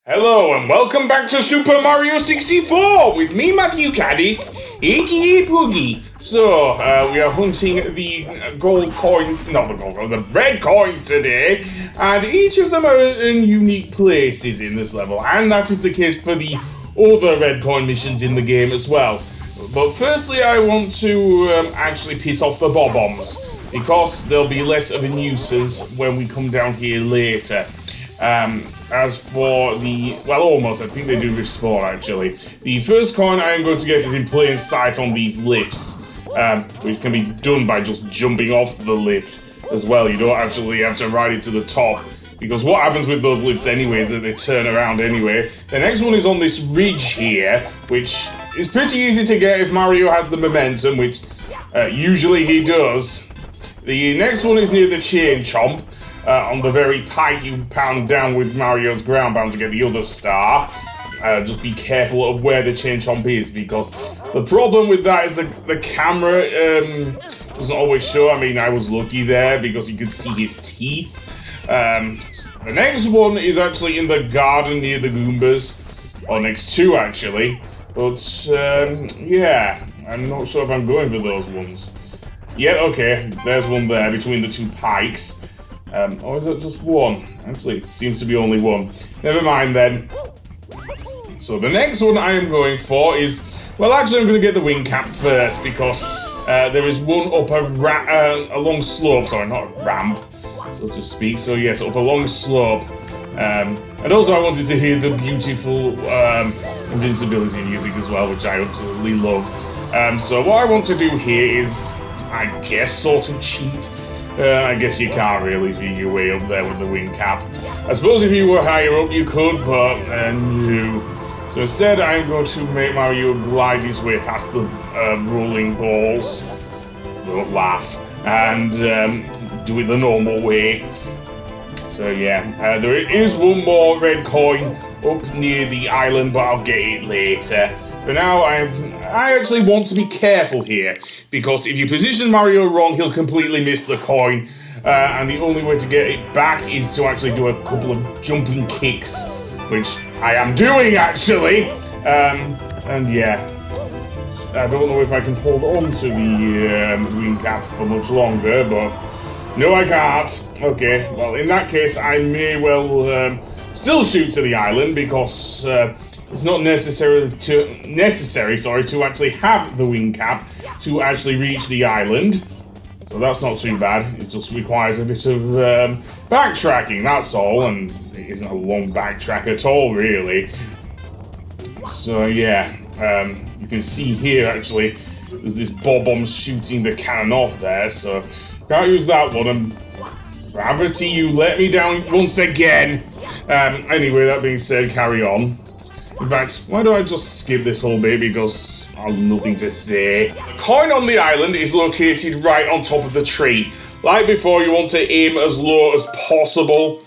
Hello and welcome back to Super Mario 64 with me, Matthew Caddis, aka Poogie. So, we are hunting the gold coins, not the gold coins, the red coins today, and each of them are in unique places in this level, and that is the case for the other red coin missions in the game as well. But firstly, I want to actually piss off the bob-ombs, because they'll be less of a nuisance when we come down here later. As for the, well, almost, I think they do respawn actually. The first coin I am going to get is in plain sight on these lifts, which can be done by just jumping off the lift as well. You don't actually have to ride it to the top, because what happens with those lifts anyway is that they turn around anyway. The next one is on this ridge here, which is pretty easy to get if Mario has the momentum, which usually he does. The next one is near the chain chomp. On the very pike you pound down with Mario's ground bound to get the other star. Just be careful of where the chain chomp is, because the problem with that is the camera doesn't always show. I mean, I was lucky there because you could see his teeth. The next one is actually in the garden near the Goombas, or next to actually. But yeah, I'm not sure if I'm going for those ones. Yeah, okay, there's one there between the two pikes. Or is it just one? Actually, it seems to be only one. Never mind then. So the next one I am going for is, well, actually I'm going to get the wing cap first, because there is one up a long slope, sorry, not a ramp, so to speak. So yes, up a long slope. And also I wanted to hear the beautiful invincibility music as well, which I absolutely love. So what I want to do here is, I guess, sort of cheat. I guess you can't really figure your way up there with the wing cap. I suppose if you were higher up you could, but no. So instead I'm going to make Mario glide his way past the rolling balls. Don't laugh. And do it the normal way. So yeah, there is one more red coin up near the island, but I'll get it later. For now, I actually want to be careful here, because if you position Mario wrong, he'll completely miss the coin, and the only way to get it back is to actually do a couple of jumping kicks, which I am doing actually, and yeah, I don't know if I can hold on to the wing cap for much longer, but no, I can't. Okay, well, in that case, I may well still shoot to the island, because it's not necessary to actually have the wing cap to actually reach the island. So that's not too bad. It just requires a bit of backtracking, that's all. And it isn't a long backtrack at all, really. So yeah, you can see here actually, there's this bob-omb shooting the cannon off there. So can't use that one. And gravity, you let me down once again. Anyway, that being said, carry on. In fact, why don't I just skip this whole bit, because I have nothing to say. The coin on the island is located right on top of the tree. Like before, you want to aim as low as possible.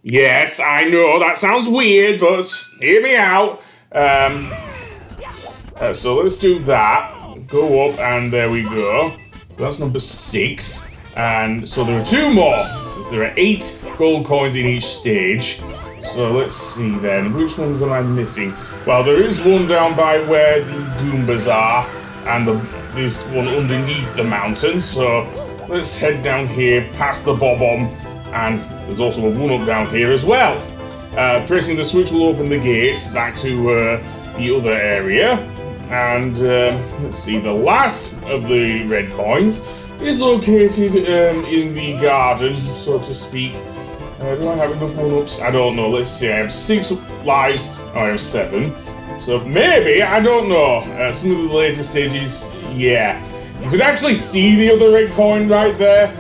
Yes, I know, that sounds weird, but hear me out. So let's do that. Go up, and there we go. So that's number 6. And so there are 2 more, because there are 8 gold coins in each stage. So let's see then, which ones am I missing? Well, there is one down by where the Goombas are, and this one underneath the mountain. So let's head down here, past the bob-omb, and there's also a one-up down here as well. Pressing the switch will open the gates back to the other area. And let's see, the last of the red coins is located in the garden, so to speak. Do I have enough one-ups? I don't know. Let's see. I have 6 lives. Oh, I have 7. So maybe, I don't know. Some of the later stages, yeah. You could actually see the other red coin right there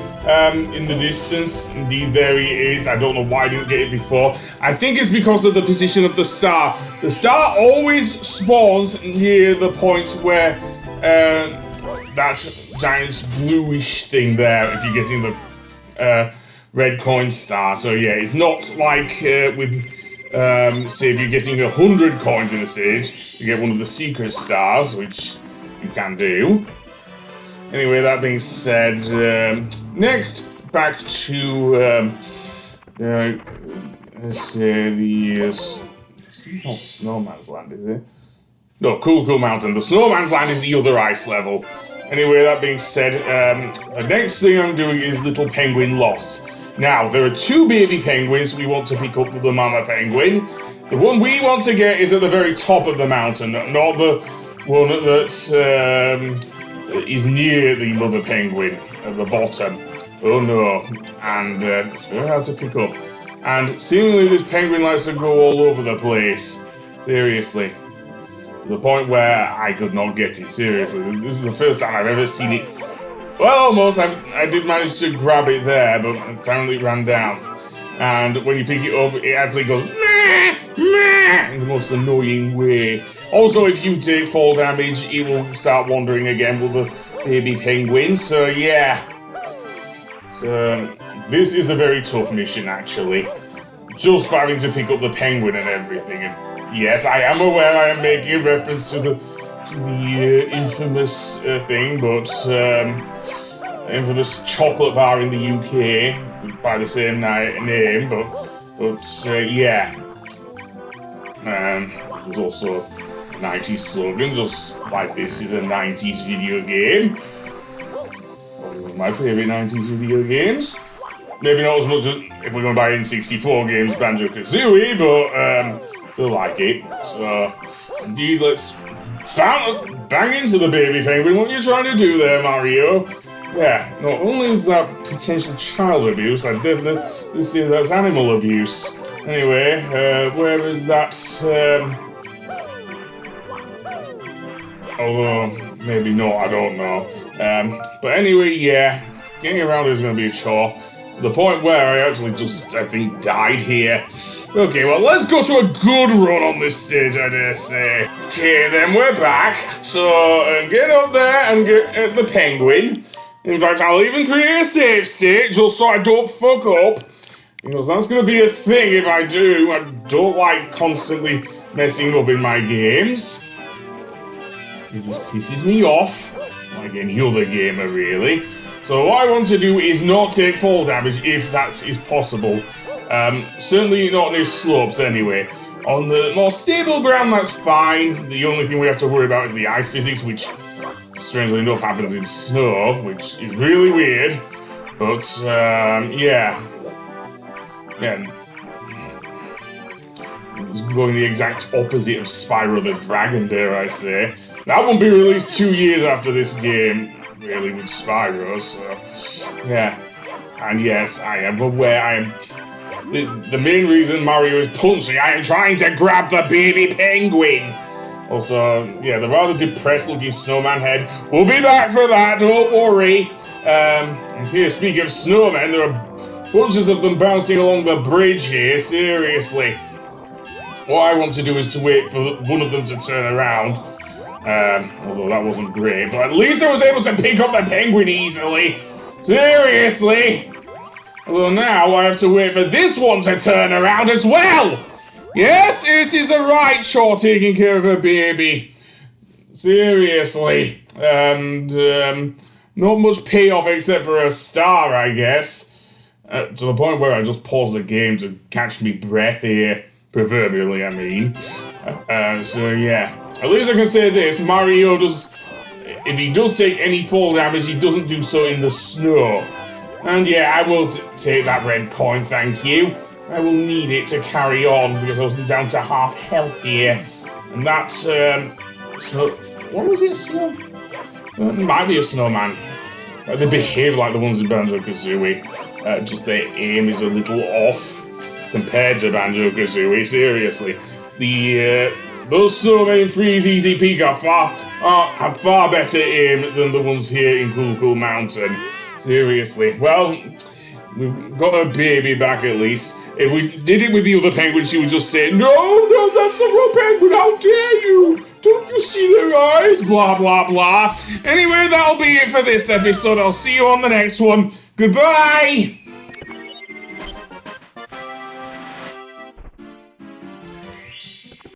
in the distance. Indeed, there he is. I don't know why I didn't get it before. I think it's because of the position of the star. The star always spawns near the point where that giant bluish thing there, if you're getting the red coin star. So yeah, it's not like with say if you're getting 100 coins in a stage, you get one of the secret stars, which you can do. Anyway, that being said, next back to let's say the It's not Snowman's Land, is it? No, Cool Mountain. The Snowman's Land is the other ice level. Anyway, that being said, the next thing I'm doing is Little Penguin Lost. Now, there are 2 baby penguins we want to pick up for the mama penguin. The one we want to get is at the very top of the mountain, not the one that is near the mother penguin at the bottom. Oh no. And it's very hard to pick up. And seemingly this penguin likes to go all over the place. Seriously. To the point where I could not get it, seriously. This is the first time I've ever seen it. Well, almost. I did manage to grab it there, but apparently it ran down. And when you pick it up, it actually goes meh, meh, in the most annoying way. Also, if you take fall damage, it will start wandering again with the baby penguin. So, yeah. So, this is a very tough mission, actually. Just for having to pick up the penguin and everything. And yes, I am aware I am making a reference to the infamous thing, but infamous chocolate bar in the UK by the same name, but yeah. It was also a 90s slogan, just like this is a 90s video game. One of my favourite 90s video games. Maybe not as much as if we're going to buy N64 games, Banjo-Kazooie, but still like it. So, indeed, let's bang into the baby penguin. What are you trying to do there, Mario? Yeah, not only is that potential child abuse, I definitely see that's animal abuse. Anyway, where is that, although, maybe not, I don't know. But anyway, yeah, getting around is going to be a chore. To the point where I actually just, I think, died here. Okay, well, let's go to a good run on this stage, I dare say. Okay, then we're back. So, get up there and get at the penguin. In fact, I'll even create a save state just so I don't fuck up. Because that's going to be a thing if I do. I don't like constantly messing up in my games. It just pisses me off. Like any other gamer, really. So what I want to do is not take fall damage if that is possible. Certainly not near slopes anyway. On the more stable ground, that's fine. The only thing we have to worry about is the ice physics, which strangely enough happens in snow, which is really weird. But, yeah. Yeah. It's going the exact opposite of Spyro the Dragon, dare I say. That won't be released 2 years after this game. Really with Spyro, so yeah. And yes, I am aware I am the main reason Mario is punching, I am trying to grab the baby penguin. Also, yeah, the rather depressed looking snowman head. We'll be back for that, don't worry. And here, speaking of snowmen, there are bunches of them bouncing along the bridge here, seriously. What I want to do is to wait for one of them to turn around. Although that wasn't great, but at least I was able to pick up the penguin easily. Seriously. Although now I have to wait for this one to turn around as well. Yes, it is a right chore taking care of a baby. Seriously. And, not much payoff except for a star, I guess. To the point where I just paused the game to catch me breath here. Proverbially, I mean. So yeah. At least I can say this, Mario does, if he does take any fall damage, he doesn't do so in the snow. And yeah, I will take that red coin, thank you. I will need it to carry on, because I was down to half health here. And that's, what was it, a snow? It might be a snowman. They behave like the ones in Banjo-Kazooie. Just their aim is a little off compared to Banjo-Kazooie, seriously. Those snowmen in Freeze Easy Peak have far better aim than the ones here in Cool Mountain. Seriously. Well, we've got a baby back at least. If we did it with the other penguin, she would just say, No, that's the wrong penguin, how dare you! Don't you see their eyes? Blah, blah, blah. Anyway, that'll be it for this episode. I'll see you on the next one. Goodbye!